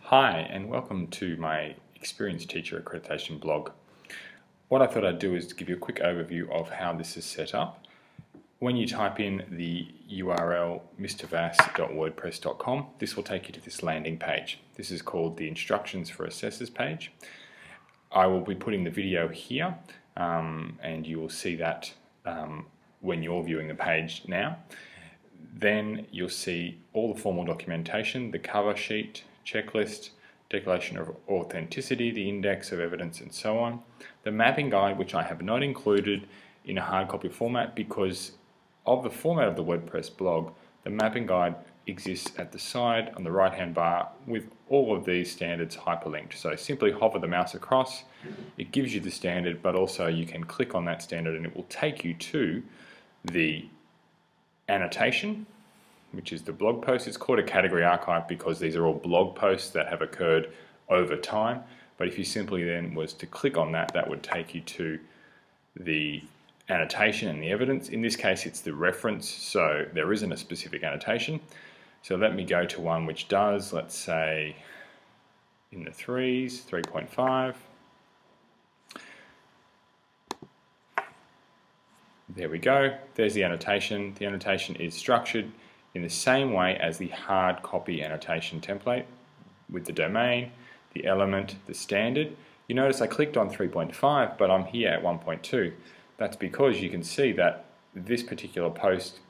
Hi and welcome to my ExpTeacher Accreditation blog. What I thought I'd do is give you a quick overview of how this is set up. When you type in the URL mrvass.wordpress.com, this will take you to this landing page. This is called the Instructions for Assessors page. I will be putting the video here and you will see that when you're viewing the page now. Then you'll see all the formal documentation, the cover sheet, checklist, declaration of authenticity, the index of evidence, and so on. The mapping guide, which I have not included in a hard copy format because of the format of the WordPress blog. The mapping guide exists at the side on the right hand bar with all of these standards hyperlinked. So simply hover the mouse across, it gives you the standard, but also you can click on that standard and it will take you to the annotation, which is the blog post. It's called a category archive because these are all blog posts that have occurred over time. But if you simply then was to click on that, that would take you to the annotation and the evidence. In this case, it's the reference, so there isn't a specific annotation. So let me go to one which does, let's say, in the 3.5. There we go. There's the annotation. The annotation is structured in the same way as the hard copy annotation template with the domain, the element, the standard. You notice I clicked on 3.5 but I'm here at 1.2. That's because you can see that this particular post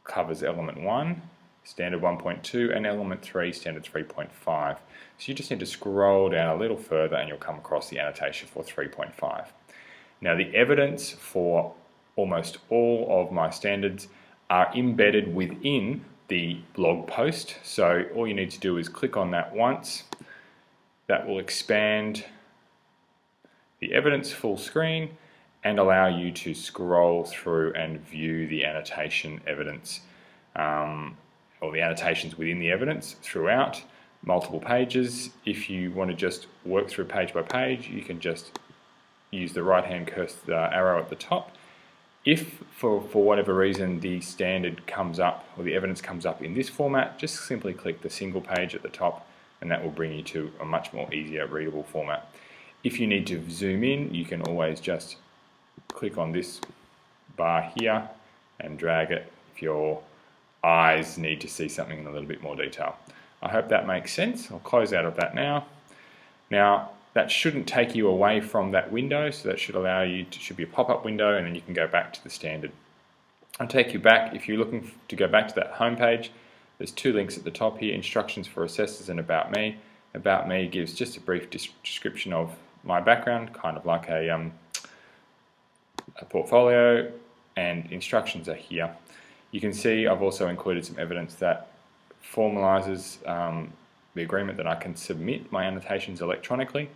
covers element 1, standard 1.2, and element 3, standard 3.5. So you just need to scroll down a little further and you'll come across the annotation for 3.5. Now the evidence for almost all of my standards are embedded within the blog post. So all you need to do is click on that once. That will expand the evidence full screen and allow you to scroll through and view the annotation evidence or the annotations within the evidence throughout multiple pages. If you want to just work through page by page, you can just use the right hand cursor arrow at the top. If for whatever reason the standard comes up or the evidence comes up in this format, just simply click the single page at the top and that will bring you to a much more easier readable format. If you need to zoom in, you can always just click on this bar here and drag it if your eyes need to see something in a little bit more detail. I hope that makes sense. I'll close out of that now. Now, that shouldn't take you away from that window, so that should allow you to, should be a pop-up window, and then you can go back to the standard. I'll take you back, if you're looking to go back to that home page, there's two links at the top here, Instructions for Assessors and About Me. About Me gives just a brief description of my background, kind of like a portfolio, and instructions are here. You can see I've also included some evidence that formalizes the agreement that I can submit my annotations electronically,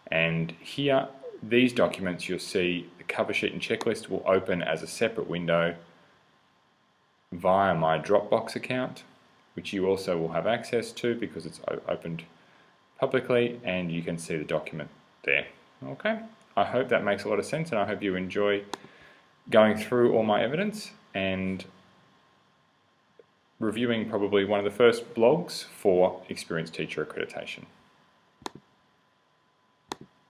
and here these documents you'll see the cover sheet and checklist will open as a separate window via my Dropbox account, which you also will have access to because it's opened publicly, and you can see the document there. Okay, I hope that makes a lot of sense and I hope you enjoy going through all my evidence and reviewing probably one of the first blogs for ExpTeacher Accreditation.